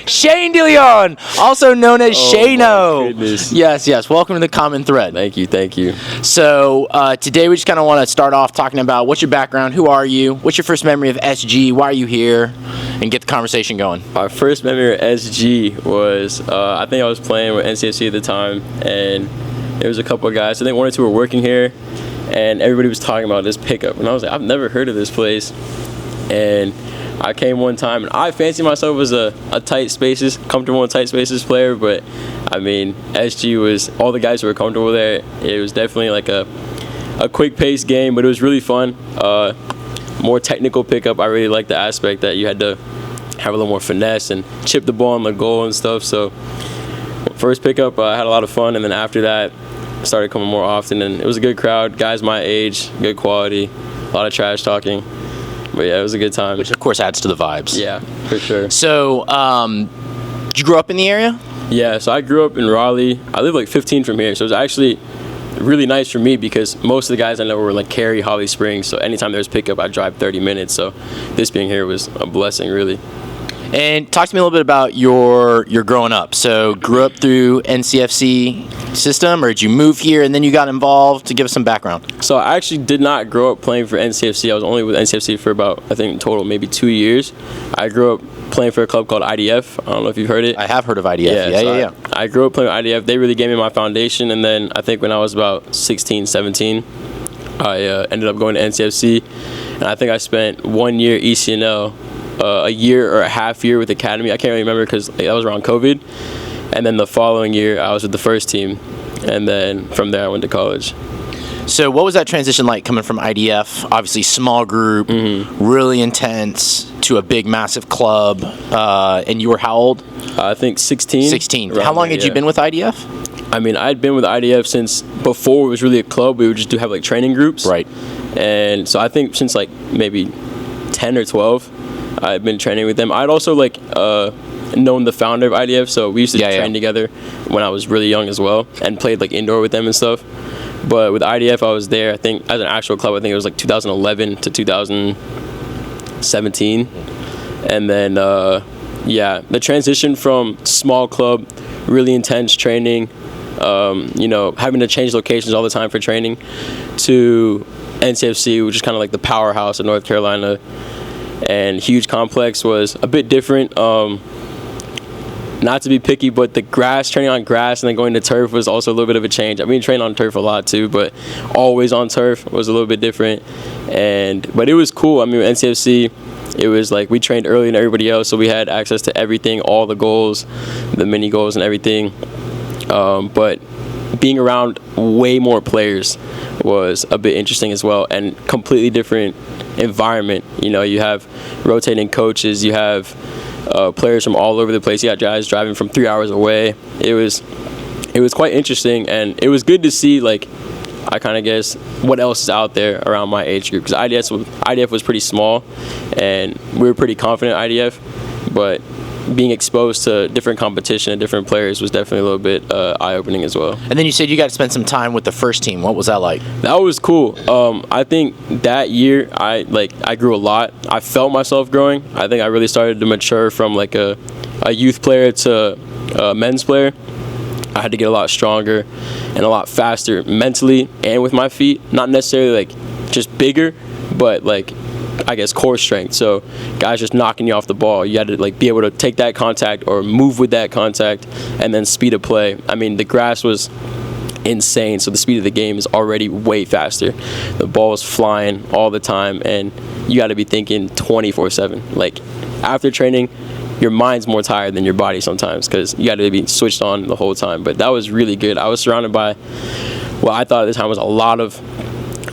Shane DeLeon, also known as Shano. Goodness. Yes. Welcome to the Common Thread. Thank you. So today we just kind of want to start off talking about what's your background, who are you, what's your first memory of SG, why are you here, and get the conversation going. My first memory of SG was, I think I was playing with NCFC at the time, and there was a couple of guys, I think one or two were working here, and everybody was talking about this pickup, and I was like, I've never heard of this place. And I came one time, and I fancy myself as a tight spaces, comfortable in tight spaces player, but I mean, SG was, all the guys who were comfortable there, it was definitely like a quick paced game, but it was really fun. More technical pickup. I really liked the aspect that you had to have a little more finesse and chip the ball on the goal and stuff. So first pickup, I had a lot of fun, and then after that, I started coming more often, and it was a good crowd, guys my age, good quality, a lot of trash talking. But yeah, it was a good time. Which of course adds to the vibes. Yeah, for sure. So, did you grow up in the area? Yeah, so I grew up in Raleigh. I live like 15 from here, so it was actually really nice for me because most of the guys I know were like Cary, Holly Springs, so anytime there was pickup, I'd drive 30 minutes, so this being here was a blessing, really. And talk to me a little bit about your growing up. So, grew up through NCFC system, or did you move here and then you got involved? To give us some background. So I actually did not grow up playing for NCFC. I was only with NCFC for about, I think in total, maybe 2 years. I grew up playing for a club called IDF. I don't know if you've heard it. I have heard of IDF. Yeah. I grew up playing with IDF. They really gave me my foundation, and then I think when I was about 16, 17, I ended up going to NCFC, and I think I spent 1 year ECNL, a year or a half year with Academy. I can't really remember because that was around COVID. And then the following year, I was with the first team. And then from there, I went to college. So what was that transition like coming from IDF, obviously small group, really intense, to a big, massive club? And you were how old? I think 16. 16. How long had you been with IDF? I mean, I'd been with IDF since before it was really a club. We would just have like training groups. Right. And so I think since like maybe 10 or 12, I've been training with them. I'd also like known the founder of IDF, so we used to train together when I was really young as well, and played like indoor with them and stuff. But with IDF, I was there, I think, as an actual club, I think it was like 2011 to 2017. And then, the transition from small club, really intense training, having to change locations all the time for training, to NCFC, which is kind of like the powerhouse of North Carolina, and huge complex, was a bit different. Not to be picky, but the training on grass and then going to turf was also a little bit of a change. I mean, trained on turf a lot too, but always on turf was a little bit different. But it was cool. I mean, with NCFC, it was like we trained earlier than everybody else, so we had access to everything, all the goals, the mini goals and everything. But being around way more players was a bit interesting as well, and completely different environment. You have rotating coaches, you have players from all over the place. You got guys driving from 3 hours away. It was quite interesting, and it was good to see, like, I kind of guess what else is out there around my age group, because IDF was pretty small, and we were pretty confident at IDF, but being exposed to different competition and different players was definitely a little bit eye-opening as well. And then you said you got to spend some time with the first team. What was that like? That was cool. I think that year I grew a lot. I felt myself growing. I think I really started to mature from like a youth player to a men's player. I had to get a lot stronger and a lot faster mentally and with my feet. Not necessarily like just bigger, but like, I guess, core strength. So guys just knocking you off the ball, you had to like be able to take that contact or move with that contact, and then speed of play. I mean, the grass was insane, so the speed of the game is already way faster. The ball is flying all the time, and you got to be thinking 24/7. Like, after training, your mind's more tired than your body sometimes, because you got to be switched on the whole time. But that was really good. I was surrounded by what I thought at the time was a lot of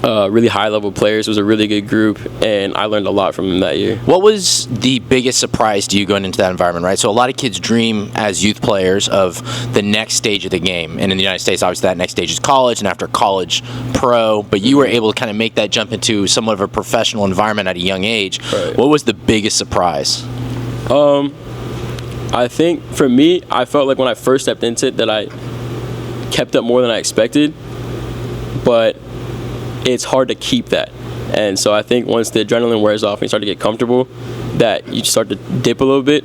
really high-level players. It was a really good group, and I learned a lot from them that year. What was the biggest surprise to you going into that environment, right? So a lot of kids dream as youth players of the next stage of the game, and in the United States, obviously that next stage is college, and after college, pro, but you were able to kind of make that jump into somewhat of a professional environment at a young age. Right. What was the biggest surprise? I think for me, I felt like when I first stepped into it that I kept up more than I expected, but it's hard to keep that. And so I think once the adrenaline wears off and you start to get comfortable, that you start to dip a little bit.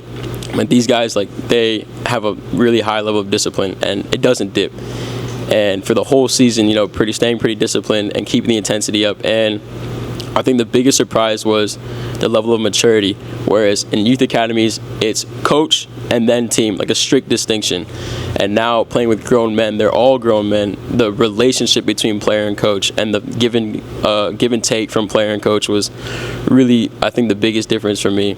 But these guys, like, they have a really high level of discipline, and it doesn't dip. And for the whole season, staying pretty disciplined and keeping the intensity up. And I think the biggest surprise was the level of maturity, whereas in youth academies, it's coach and then team, like a strict distinction. And now playing with grown men, they're all grown men. The relationship between player and coach and the give and take from player and coach was really, I think, the biggest difference for me.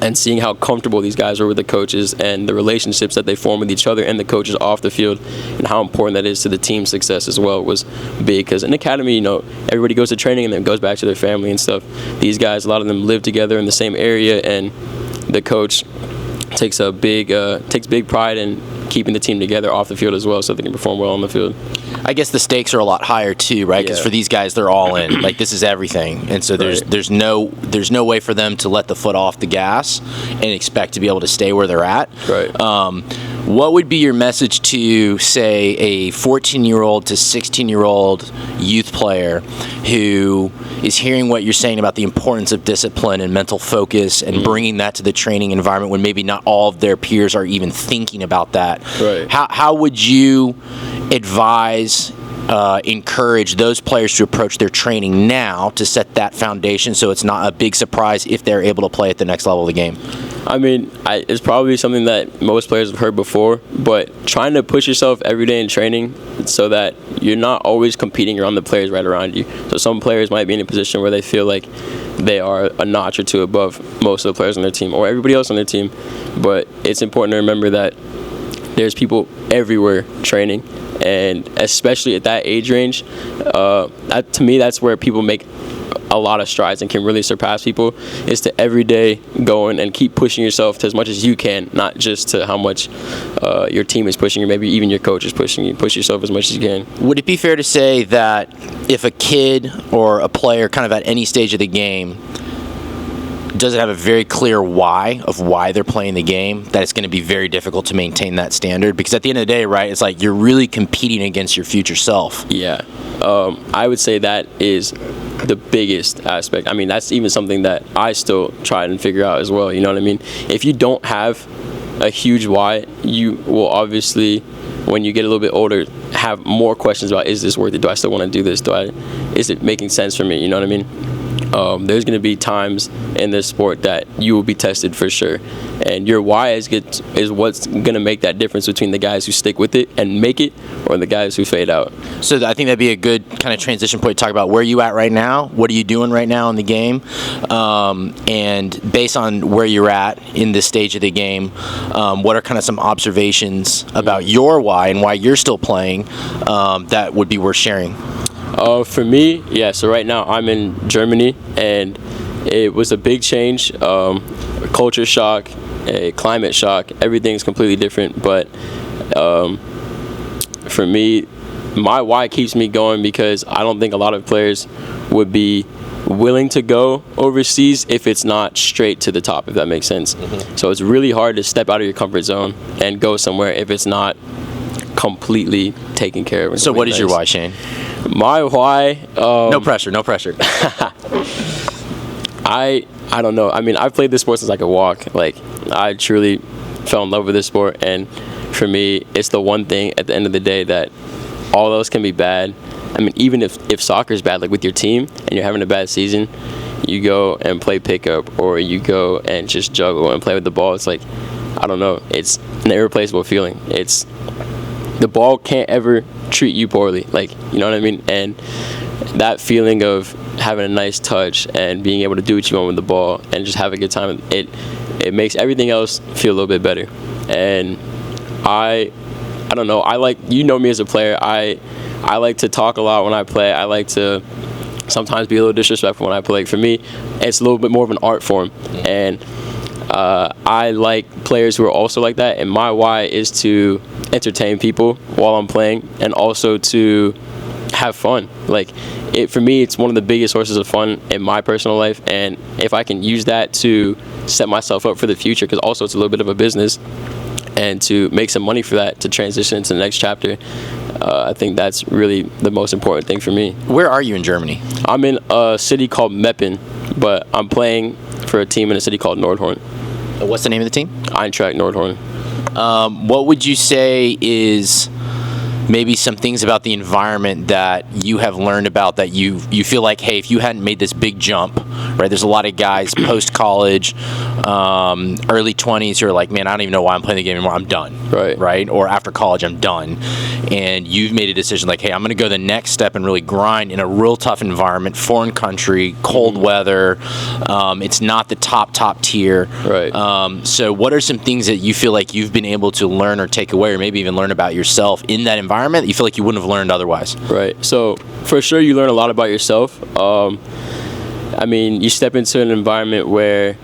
And seeing how comfortable these guys are with the coaches and the relationships that they form with each other and the coaches off the field, and how important that is to the team's success as well, was big. Because in academy, everybody goes to training and then goes back to their family and stuff. These guys, a lot of them live together in the same area, and the coach takes big pride in keeping the team together off the field as well, so they can perform well on the field. I guess the stakes are a lot higher too, right? Because for these guys, they're all in. Like, this is everything, and so there's no way for them to let the foot off the gas and expect to be able to stay where they're at. Right. What would be your message to, say, a 14-year-old to 16-year-old youth player who is hearing what you're saying about the importance of discipline and mental focus and bringing that to the training environment when maybe not all of their peers are even thinking about that? Right. How would you advise, encourage those players to approach their training now to set that foundation so it's not a big surprise if they're able to play at the next level of the game? I mean, it's probably something that most players have heard before, but trying to push yourself every day in training so that you're not always competing around the players right around you. So some players might be in a position where they feel like they are a notch or two above most of the players on their team or everybody else on their team. But it's important to remember that there's people everywhere training, and especially at that age range, to me, that's where people make a lot of strides and can really surpass people, is to every day go in and keep pushing yourself to as much as you can, not just to how much your team is pushing you, maybe even your coach is pushing you. Push yourself as much as you can. Would it be fair to say that if a kid or a player kind of at any stage of the game doesn't have a very clear why they're playing the game, that it's going to be very difficult to maintain that standard? Because at the end of the day, right, it's like you're really competing against your future self. Yeah. I would say that is the biggest aspect. I mean, that's even something that I still try and figure out as well. You know what I mean? If you don't have a huge why, you will obviously, when you get a little bit older, have more questions about, is this worth it? Do I still want to do this? Is it making sense for me? You know what I mean? There's going to be times in this sport that you will be tested for sure, and your why is what's going to make that difference between the guys who stick with it and make it, or the guys who fade out. So I think that'd be a good kind of transition point to talk about where you at right now. What are you doing right now in the game? And based on where you're at in this stage of the game, what are kind of some observations about your why and why you're still playing that would be worth sharing? For me, so right now I'm in Germany, and it was a big change, a culture shock, a climate shock. Everything's completely different, but for me, my why keeps me going because I don't think a lot of players would be willing to go overseas if it's not straight to the top, if that makes sense. Mm-hmm. So it's really hard to step out of your comfort zone and go somewhere if it's not completely taken care of. So what is your why, Shane? My why? No pressure. I don't know. I mean, I've played this sport since I could walk. Like, I truly fell in love with this sport, and for me, it's the one thing at the end of the day that all else can be bad. I mean, even if soccer's bad, like with your team, and you're having a bad season, you go and play pickup, or you go and just juggle and play with the ball. It's like, I don't know. It's an irreplaceable feeling. The ball can't ever treat you poorly, like, you know what I mean? And that feeling of having a nice touch and being able to do what you want with the ball and just have a good time, it makes everything else feel a little bit better. And I don't know, I like, you know me as a player, I like to talk a lot when I play. I like to sometimes be a little disrespectful when I play. For me, it's a little bit more of an art form, and I like players who are also like that, and my why is to entertain people while I'm playing and also to have fun. Like, for me, it's one of the biggest sources of fun in my personal life, and if I can use that to set myself up for the future, because also it's a little bit of a business, and to make some money for that, to transition into the next chapter, I think that's really the most important thing for me. Where are you in Germany? I'm in a city called Meppen, but I'm playing for a team in a city called Nordhorn. What's the name of the team? Eintracht Nordhorn. What would you say is maybe some things about the environment that you have learned about that you feel like, hey, if you hadn't made this big jump, right? There's a lot of guys post-college, early 20s who are like, man, I don't even know why I'm playing the game anymore. I'm done. Right? Or after college, I'm done. And you've made a decision like, hey, I'm going to go the next step and really grind in a real tough environment, foreign country, cold weather. It's not the top tier. Right. So what are some things that you feel like you've been able to learn or take away or maybe even learn about yourself in that environment that you feel like you wouldn't have learned otherwise? Right. So for sure you learn a lot about yourself. I mean, you step into an environment where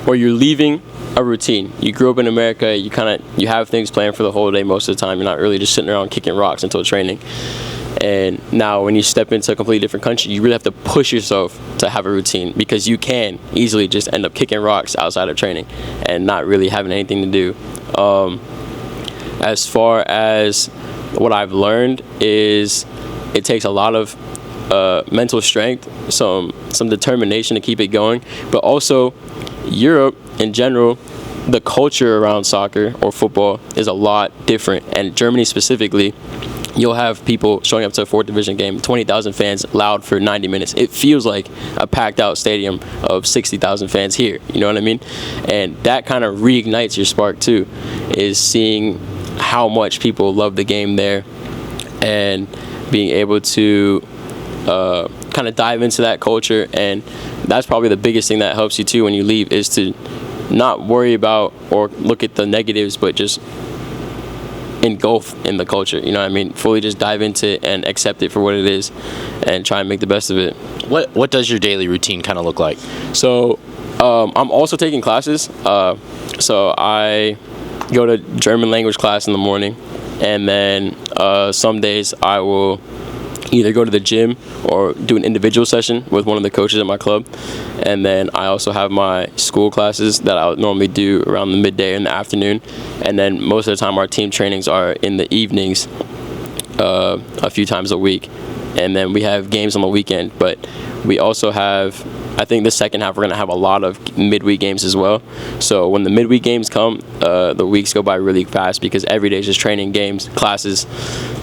you're leaving a routine. You grew up in America, you have things planned for the whole day most of the time. You're not really just sitting around kicking rocks until training. And now when you step into a completely different country, you really have to push yourself to have a routine because you can easily just end up kicking rocks outside of training and not really having anything to do. As far as what I've learned is it takes a lot of mental strength, some determination to keep it going, but also Europe in general, the culture around soccer or football is a lot different, and Germany specifically, you'll have people showing up to a 4th division game, 20,000 fans loud for 90 minutes. It feels like a packed out stadium of 60,000 fans here, you know what I mean? And that kind of reignites your spark too, is seeing how much people love the game there and being able to kind of dive into that culture. And that's probably the biggest thing that helps you too when you leave, is to not worry about or look at the negatives, but just engulf in the culture, you know what I mean? Fully just dive into it and accept it for what it is and try and make the best of it. What does your daily routine kind of look like? So I'm also taking classes. So I go to German language class in the morning, and then some days I will either go to the gym or do an individual session with one of the coaches at my club. And then I also have my school classes that I would normally do around the midday in the afternoon. And then most of the time our team trainings are in the evenings a few times a week. And then we have games on the weekend, but we also have, I think the second half we're going to have a lot of midweek games as well. So when the midweek games come, the weeks go by really fast because every day is just training, games, classes.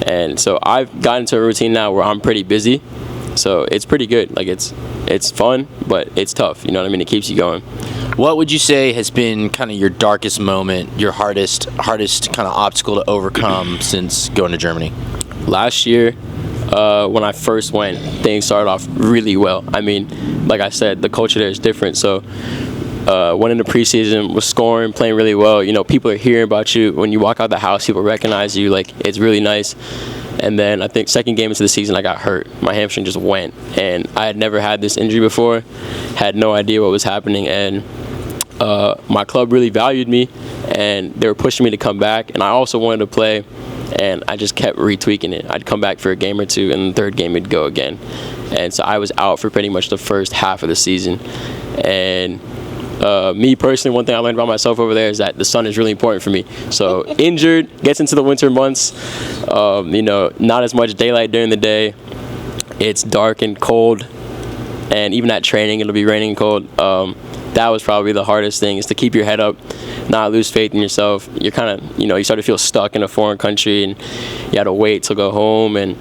And so I've gotten to a routine now where I'm pretty busy. So it's pretty good. Like it's fun, but it's tough. You know what I mean? It keeps you going. What would you say has been kind of your darkest moment, your hardest kind of obstacle to overcome since going to Germany? Last year, when I first went, things started off really well. I mean, like I said, the culture there is different. So went into preseason, was scoring, playing really well. You know, people are hearing about you. When you walk out the house, people recognize you. Like, it's really nice. And then I think second game into the season, I got hurt. My hamstring just went. And I had never had this injury before, had no idea what was happening. And my club really valued me, and they were pushing me to come back. And I also wanted to play. And I just kept retweaking it. I'd come back for a game or two, and the third game it'd go again. And so I was out for pretty much the first half of the season. And me personally, one thing I learned about myself over there is that the sun is really important for me. So injured, gets into the winter months, you know, not as much daylight during the day. It's dark and cold. And even at training, it'll be raining and cold. That was probably the hardest thing, is to keep your head up, not lose faith in yourself. You're kind of, you know, you start to feel stuck in a foreign country, and you had to wait to go home. And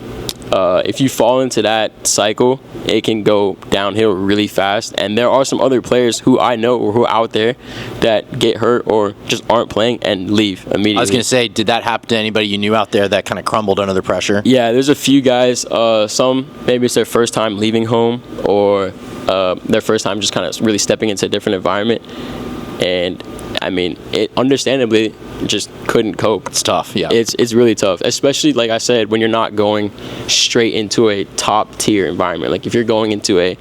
if you fall into that cycle, it can go downhill really fast. And there are some other players who I know who are out there that get hurt or just aren't playing and leave immediately. I was going to say, did that happen to anybody you knew out there that kind of crumbled under the pressure? Yeah, there's a few guys. Some, maybe it's their first time leaving home, or their first time just kind of really stepping into a different environment. And I mean, it understandably just couldn't cope. It's tough, yeah. It's really tough, especially, like I said, when you're not going straight into a top tier environment. Like if you're going into a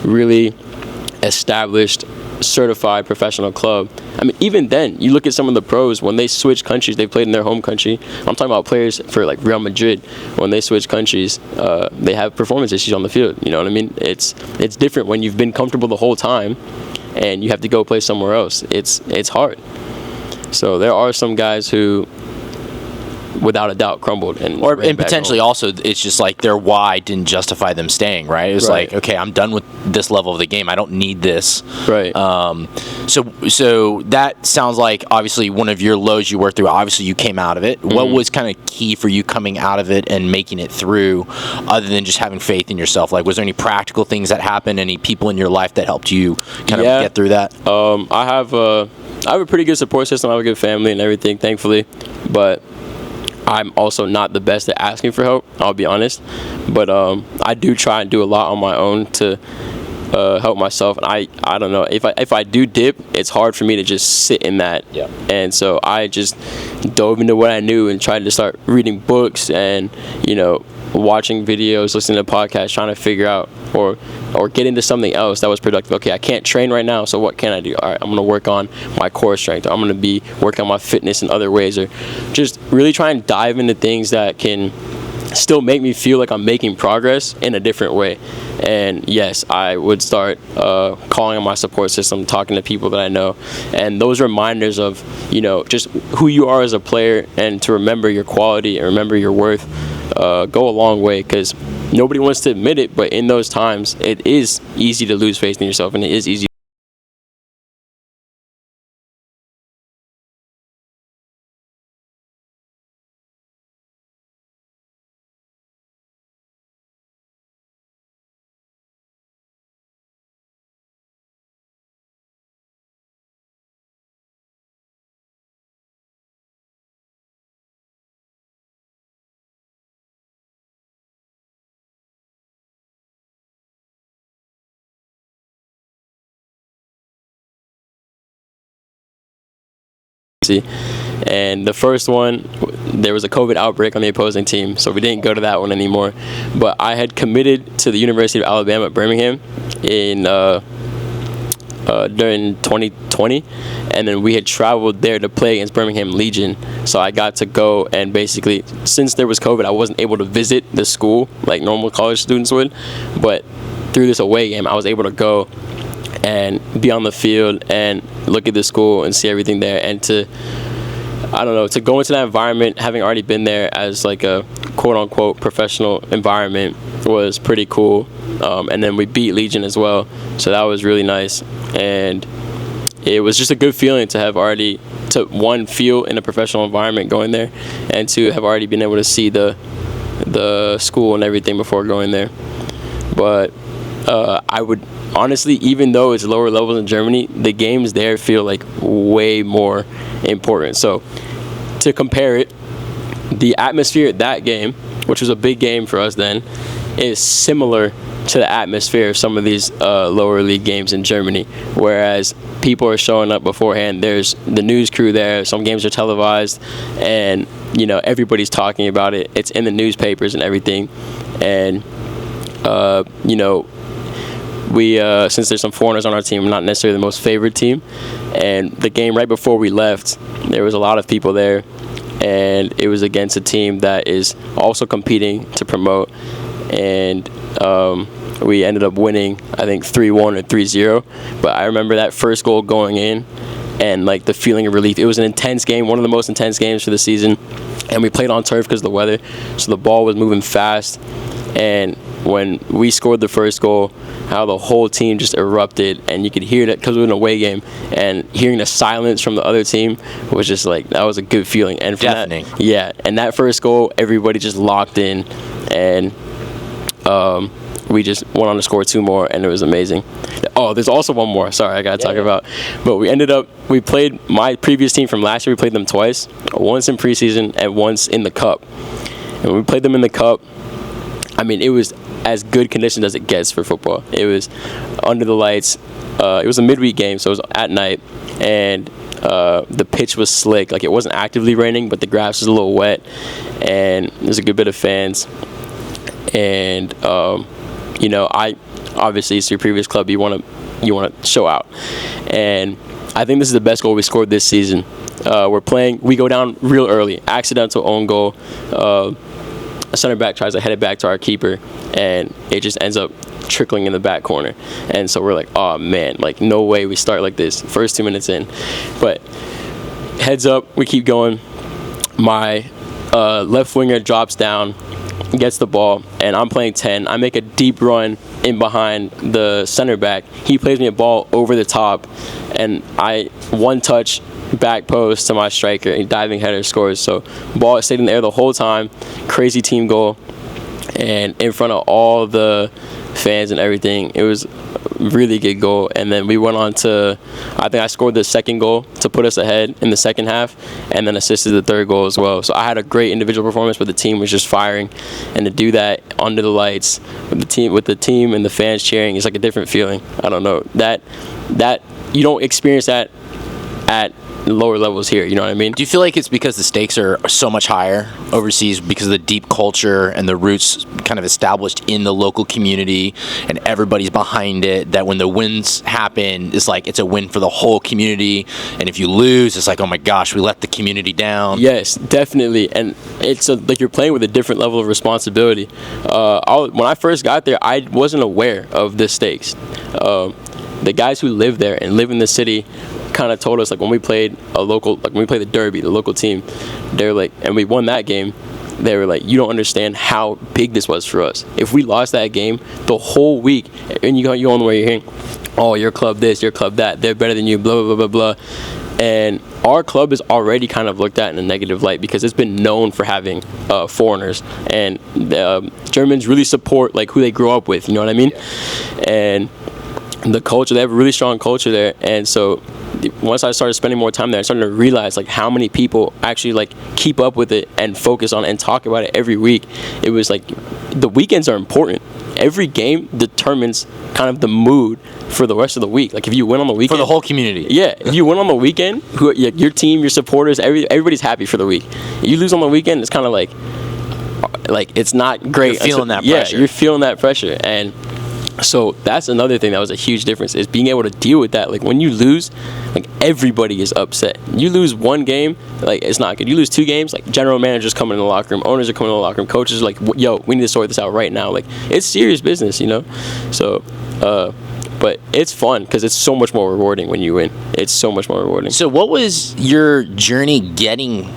really established, certified professional club. I mean, even then, you look at some of the pros, when they switch countries, they played in their home country. I'm talking about players for like Real Madrid. When they switch countries, they have performance issues on the field. You know what I mean? It's different when you've been comfortable the whole time and you have to go play somewhere else. It's hard. So there are some guys who without a doubt crumbled. And potentially also, it's just like their why didn't justify them staying, right? It was like, okay, I'm done with this level of the game. I don't need this. Right. So that sounds like obviously one of your lows you worked through. Obviously, you came out of it. What was kind of key for you coming out of it and making it through, other than just having faith in yourself? Like, was there any practical things that happened? Any people in your life that helped you kind of get through that? I have a pretty good support system. I have a good family and everything, thankfully. But I'm also not the best at asking for help, I'll be honest. But I do try and do a lot on my own to help myself. And I don't know, if I do dip, it's hard for me to just sit in that. Yeah. And so I just dove into what I knew and tried to start reading books and, watching videos, listening to podcasts, trying to figure out or get into something else that was productive. Okay, I can't train right now, so what can I do? All right, I'm going to work on my core strength. I'm going to be working on my fitness in other ways, or just really try and dive into things that can still make me feel like I'm making progress in a different way. And yes, I would start calling on my support system, talking to people that I know, and those reminders of just who you are as a player, and to remember your quality and remember your worth go a long way, because nobody wants to admit it, but in those times it is easy to lose faith in yourself, and it is easy. And the first one, there was a COVID outbreak on the opposing team, so we didn't go to that one anymore. But I had committed to the University of Alabama Birmingham in during 2020, and then we had traveled there to play against Birmingham Legion. So I got to go, and basically, since there was COVID, I wasn't able to visit the school like normal college students would, but through this away game, I was able to go and be on the field and look at the school and see everything there, and to go into that environment, having already been there as like a quote-unquote professional environment, was pretty cool. And then we beat Legion as well, so that was really nice. And it was just a good feeling to have already, to one, feel in a professional environment going there, and to have already been able to see the school and everything before going there. But I would honestly, even though it's lower levels in Germany, the games there feel like way more important. So to compare it, the atmosphere at that game, which was a big game for us then, is similar to the atmosphere of some of these lower league games in Germany, whereas people are showing up beforehand. There's the news crew there. Some games are televised, and everybody's talking about it. It's in the newspapers and everything. And we since there's some foreigners on our team, we're not necessarily the most favored team. And the game right before we left, there was a lot of people there, and it was against a team that is also competing to promote. And we ended up winning, I think 3-1 or 3-0. But I remember that first goal going in, and like the feeling of relief. It was an intense game, one of the most intense games for the season, and we played on turf because of the weather, so the ball was moving fast. And when we scored the first goal, how the whole team just erupted, and you could hear that because it was an away game, and hearing the silence from the other team was just like, that was a good feeling. And from deafening. And that first goal, everybody just locked in, and we just went on to score 2 more, and it was amazing. Oh, there's also one more. Sorry, I got to talk about. But we played my previous team from last year. We played them twice, once in preseason and once in the cup. And when we played them in the cup, I mean, it was as good conditions as it gets for football. It was under the lights. It was a midweek game, so it was at night, and the pitch was slick. Like, it wasn't actively raining, but the grass was a little wet, and there's a good bit of fans. And I obviously, it's your previous club. You want to show out, and I think this is the best goal we scored this season. We go down real early, accidental own goal. A center back tries to head it back to our keeper, and it just ends up trickling in the back corner. And so we're like, oh man, like no way we start like this first 2 minutes in. But heads up, we keep going. My left winger drops down, gets the ball, and I'm playing 10. I make a deep run in behind the center back. He plays me a ball over the top, and I one touch back post to my striker, and diving header scores. So ball stayed in the air the whole time. Crazy team goal, and in front of all the fans and everything. It was a really good goal. And then we went on to, I think I scored the second goal to put us ahead in the second half, and then assisted the third goal as well. So I had a great individual performance, but the team was just firing. And to do that under the lights with the team and the fans cheering, it's like a different feeling. I don't know, that you don't experience that at lower levels here, you know what I mean? Do you feel like it's because the stakes are so much higher overseas because of the deep culture and the roots kind of established in the local community and everybody's behind it, that when the wins happen, it's like it's a win for the whole community, and if you lose, it's like, oh my gosh, we let the community down? Yes, definitely. And it's like you're playing with a different level of responsibility. When I first got there, I wasn't aware of the stakes. The guys who live there and live in the city kind of told us, like, when we played the Derby, the local team, they're like, and we won that game, they were like, you don't understand how big this was for us. If we lost that game, the whole week, and you go on the way, you're hearing, oh, your club this, your club that, they're better than you, blah, blah, blah, blah, blah. And our club is already kind of looked at in a negative light because it's been known for having foreigners, and Germans really support like who they grow up with, you know what I mean? Yeah. And the culture, they have a really strong culture there. And so once I started spending more time there, I started to realize like how many people actually like keep up with it and focus on it and talk about it every week. It was like the weekends are important. Every game determines kind of the mood for the rest of the week. Like if you win on the weekend, for the whole community. Yeah, if you win on the weekend, your team, your supporters, everybody's happy for the week. If you lose on the weekend, it's kind of like it's not great. You're feeling that pressure. Yeah, you're feeling that pressure. And so that's another thing that was a huge difference, is being able to deal with that. Like when you lose, like everybody is upset. You lose one game, like it's not good. You lose two games, like general managers coming in the locker room, owners are coming in the locker room, coaches are like, yo, we need to sort this out right now. Like it's serious business, you know? So, but it's fun because it's so much more rewarding when you win. It's so much more rewarding. So what was your journey getting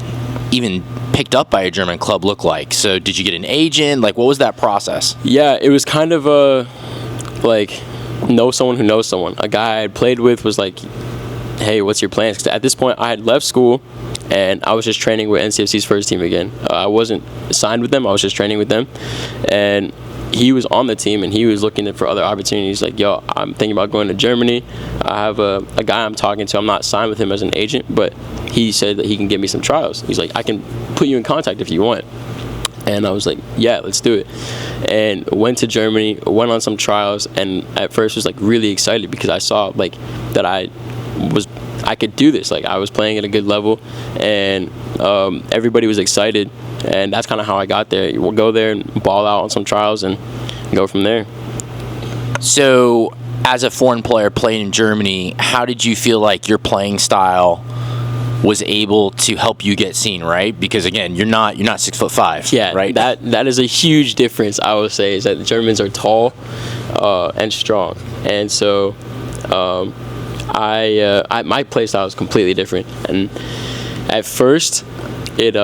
even picked up by a German club look like? So did you get an agent? Like what was that process? Yeah, it was kind of like know someone who knows someone. A guy I had played with was like, hey, what's your plans? Because at this point I had left school and I was just training with NCFC's first team again. I wasn't signed with them, I was just training with them. And he was on the team and he was looking for other opportunities. Like, yo, I'm thinking about going to Germany. I have a guy I'm talking to. I'm not signed with him as an agent, but he said that he can give me some trials. He's like, I can put you in contact if you want. And I was like, yeah, let's do it. And went to Germany, went on some trials, and at first was like really excited because I saw like that I could do this. Like I was playing at a good level, and everybody was excited. And that's kind of how I got there. We'll go there and ball out on some trials and go from there. So as a foreign player playing in Germany, how did you feel like your playing style was able to help you get seen, right? Because again, you're not 6'5", yeah, right? That is a huge difference. I would say is that the Germans are tall and strong, and so my play style is completely different. And at first, it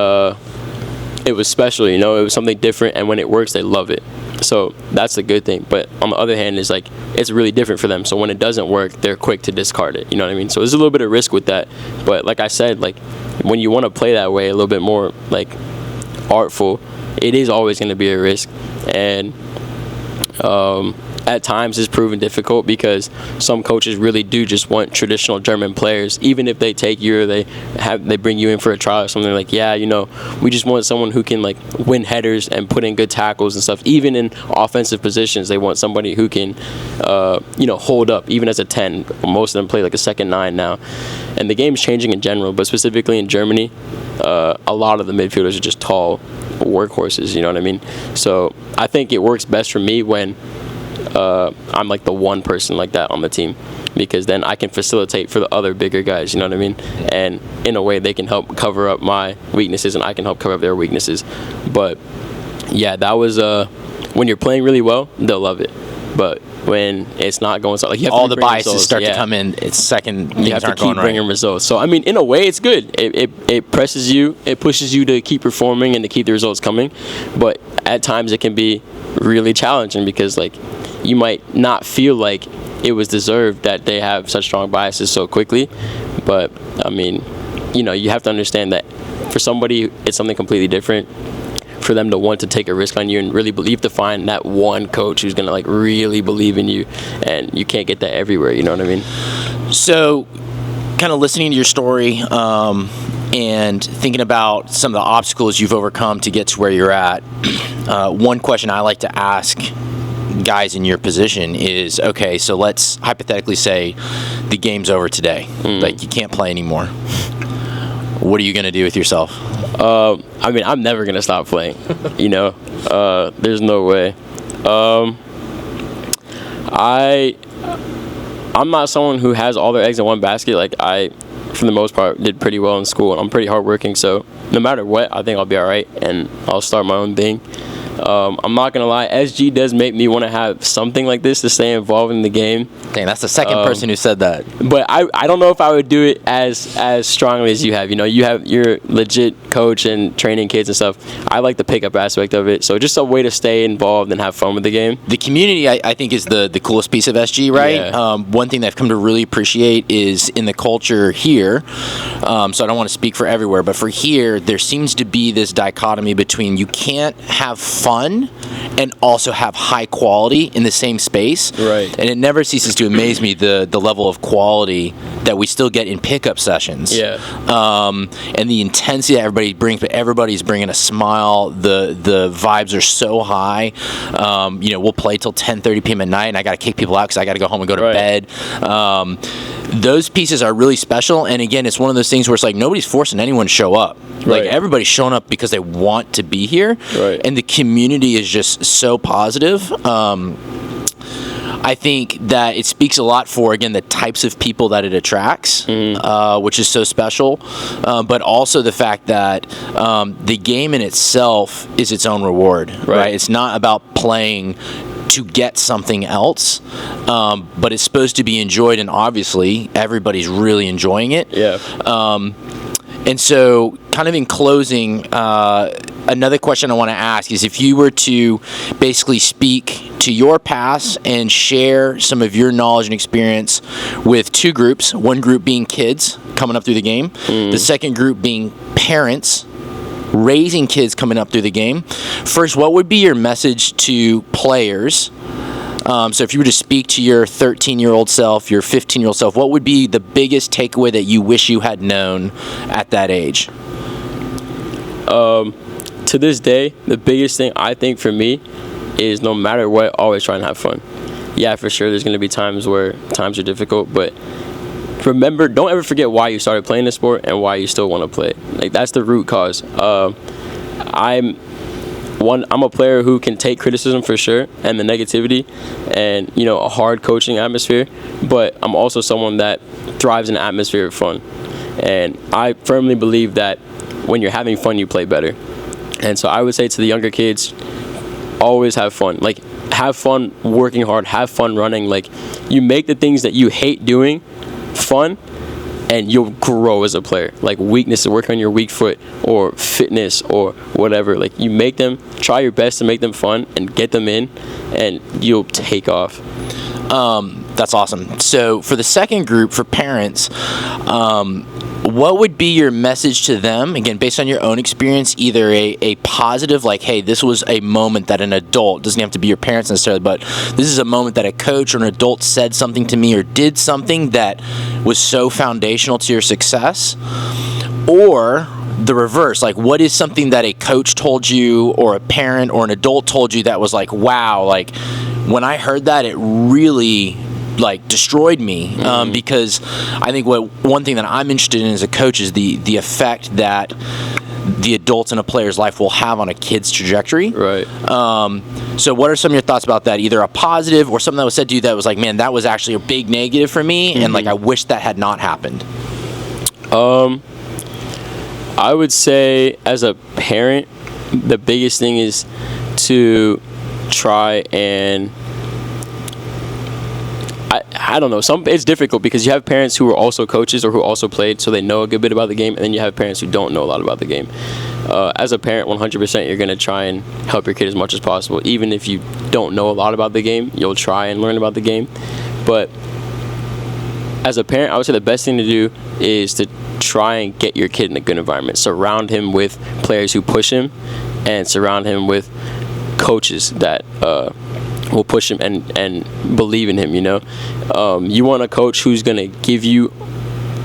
was special, you know. It was something different, and when it works, they love it. So that's the good thing. But on the other hand, it's like it's really different for them. So when it doesn't work, they're quick to discard it. You know what I mean? So there's a little bit of risk with that. But like I said, like when you want to play that way, a little bit more like artful, it is always going to be a risk. And at times it's proven difficult because some coaches really do just want traditional German players. Even if they take you or they bring you in for a trial or something, like, yeah, you know, we just want someone who can like win headers and put in good tackles and stuff. Even in offensive positions, they want somebody who can hold up even as a 10. Most of them play like a second 9 now. And the game's changing in general, but specifically in Germany, a lot of the midfielders are just tall workhorses, you know what I mean? So I think it works best for me when I'm like the one person like that on the team, because then I can facilitate for the other bigger guys, you know what I mean? And in a way they can help cover up my weaknesses and I can help cover up their weaknesses. But yeah, that was when you're playing really well, they'll love it. But when it's not going so, like, you have all to the bring biases results. start to come in. It's second. You have to keep bringing results. So I mean, in a way, it's good. It presses you. It pushes you to keep performing and to keep the results coming. But at times it can be really challenging because, like, you might not feel like it was deserved that they have such strong biases so quickly. But I mean, you have to understand that for somebody, it's something completely different. For them to want to take a risk on you and really believe, to find that one coach who's gonna, like, really believe in you, and you can't get that everywhere. You know what I mean? So, kind of listening to your story and thinking about some of the obstacles you've overcome to get to where you're at. One question I like to ask guys in your position is, okay, so let's hypothetically say the game's over today. Like, you can't play anymore. What are you gonna do with yourself? I mean, I'm never gonna stop playing. There's no way. I'm not someone who has all their eggs in one basket. Like, I, for the most part, did pretty well in school, and I'm pretty hardworking. So no matter what, I think I'll be all right, and I'll start my own thing. I'm not gonna lie, SG does make me want to have something like this to stay involved in the game. Dang, that's the second person who said that. But I don't know if I would do it as strongly as you have. You're legit coach and training kids and stuff. I like the pickup aspect of it. So just a way to stay involved and have fun with the game. The community, I think, is the coolest piece of SG, right? Yeah. One thing that I've come to really appreciate is in the culture here. So I don't want to speak for everywhere, but for here, there seems to be this dichotomy between you can't have fun and also have high quality in the same space. Right. And it never ceases to amaze me the level of quality that we still get in pickup sessions. Yeah. And the intensity that everybody brings, but everybody's bringing a smile. The vibes are so high. We'll play till 10:30 p.m. at night, and I got to kick people out because I got to go home and go to bed. Those pieces are really special. And again, it's one of those things where it's like nobody's forcing anyone to show up. Like, everybody's showing up because they want to be here. Right. And the community is just so positive. I think that it speaks a lot for, again, the types of people that it attracts, which is so special, but also the fact that the game in itself is its own reward, right? It's not about playing to get something else, but it's supposed to be enjoyed, and obviously everybody's really enjoying it. Yeah. And so, kind of in closing, another question I want to ask is if you were to basically speak to your past and share some of your knowledge and experience with two groups, one group being kids coming up through the game, the second group being parents raising kids coming up through the game. First, what would be your message to players? So if you were to speak to your 13-year-old self, your 15-year-old self, what would be the biggest takeaway that you wish you had known at that age? To this day, the biggest thing I think for me is no matter what, always try and have fun. Yeah, for sure, there's going to be times where times are difficult, but remember, don't ever forget why you started playing the sport and why you still want to play. Like, that's the root cause. I'm a player who can take criticism for sure and the negativity and, a hard coaching atmosphere, but I'm also someone that thrives in an atmosphere of fun. And I firmly believe that when you're having fun, you play better. And so I would say to the younger kids, always have fun. Like, have fun working hard, have fun running. Like, you make the things that you hate doing fun, and you'll grow as a player. Like, weakness, to work on your weak foot or fitness or whatever. Like, you make them, try your best to make them fun and get them in, and you'll take off. That's awesome. So for the second group, for parents, what would be your message to them, again, based on your own experience, either a positive, like, hey, this was a moment that an adult, doesn't have to be your parents necessarily, but this is a moment that a coach or an adult said something to me or did something that was so foundational to your success, or the reverse, like, what is something that a coach told you or a parent or an adult told you that was like, wow, like, when I heard that, it really destroyed me, because I think one thing that I'm interested in as a coach is the effect that the adults in a player's life will have on a kid's trajectory. Right. So what are some of your thoughts about that? Either a positive or something that was said to you that was like, man, that was actually a big negative for me, and I wish that had not happened. I would say as a parent, the biggest thing is to try and I don't know. It's difficult because you have parents who are also coaches or who also played, so they know a good bit about the game, and then you have parents who don't know a lot about the game. As a parent, 100%, you're going to try and help your kid as much as possible. Even if you don't know a lot about the game, you'll try and learn about the game. But as a parent, I would say the best thing to do is to try and get your kid in a good environment. Surround him with players who push him, and surround him with coaches that will push him and believe in him. You want a coach who's going to give you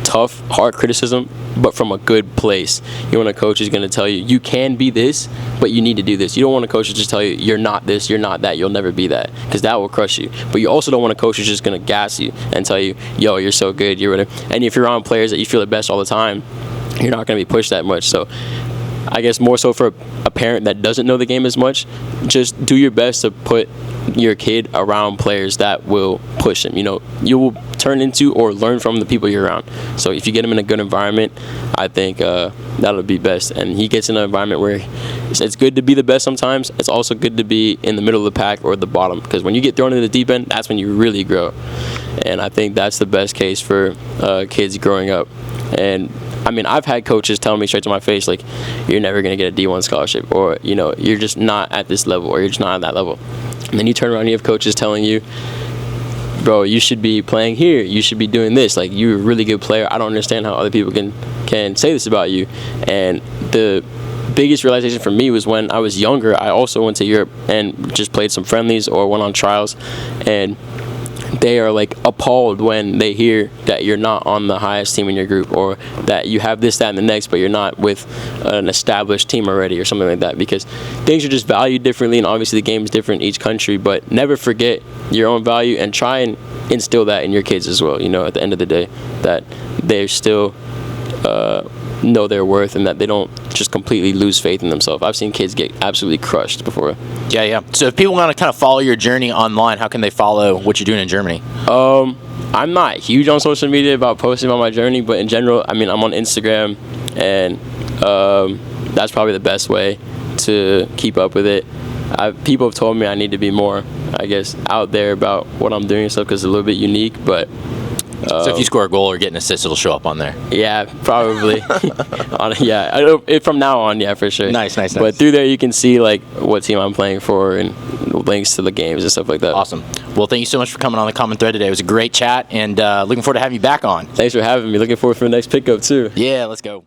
tough, hard criticism, but from a good place. You want a coach who's going to tell you, you can be this, but you need to do this. You don't want a coach to just tell you, you're not this, you're not that, you'll never be that, because that will crush you. But you also don't want a coach who's just going to gas you and tell you, yo, you're so good, you're whatever. And if you're around players that you feel the best all the time, you're not going to be pushed that much. So I guess more so for a parent that doesn't know the game as much, just do your best to put your kid around players that will push him. You will turn into or learn from the people you're around. So if you get him in a good environment, I think that'll be best. And he gets in an environment where it's good to be the best sometimes. It's also good to be in the middle of the pack or the bottom, because when you get thrown into the deep end, that's when you really grow. And I think that's the best case for kids growing up. And I mean, I've had coaches tell me straight to my face, like, you're never going to get a D1 scholarship, or, you're just not at this level, or you're just not at that level. And then you turn around and you have coaches telling you, bro, you should be playing here, you should be doing this, like, you're a really good player. I don't understand how other people can say this about you. And the biggest realization for me was when I was younger. I also went to Europe and just played some friendlies or went on trials, and they are like appalled when they hear that you're not on the highest team in your group, or that you have this, that, and the next, but you're not with an established team already, or something like that, because things are just valued differently, and obviously the game is different in each country. But never forget your own value, and try and instill that in your kids as well. At the end of the day, that they're still know their worth, and that they don't just completely lose faith in themselves. I've seen kids get absolutely crushed before. Yeah. So if people want to kind of follow your journey online, how can they follow what you're doing in Germany? I'm not huge on social media about posting about my journey, but in general, I mean, I'm on Instagram, and that's probably the best way to keep up with it. People have told me I need to be more, I guess, out there about what I'm doing and stuff, because it's a little bit unique, but so if you score a goal or get an assist, it'll show up on there. Yeah, probably. From now on, yeah, for sure. Nice. But through there, you can see like what team I'm playing for and links to the games and stuff like that. Awesome. Well, thank you so much for coming on the Common Thread today. It was a great chat, and looking forward to having you back on. Thanks for having me. Looking forward for the next pickup too. Yeah, let's go.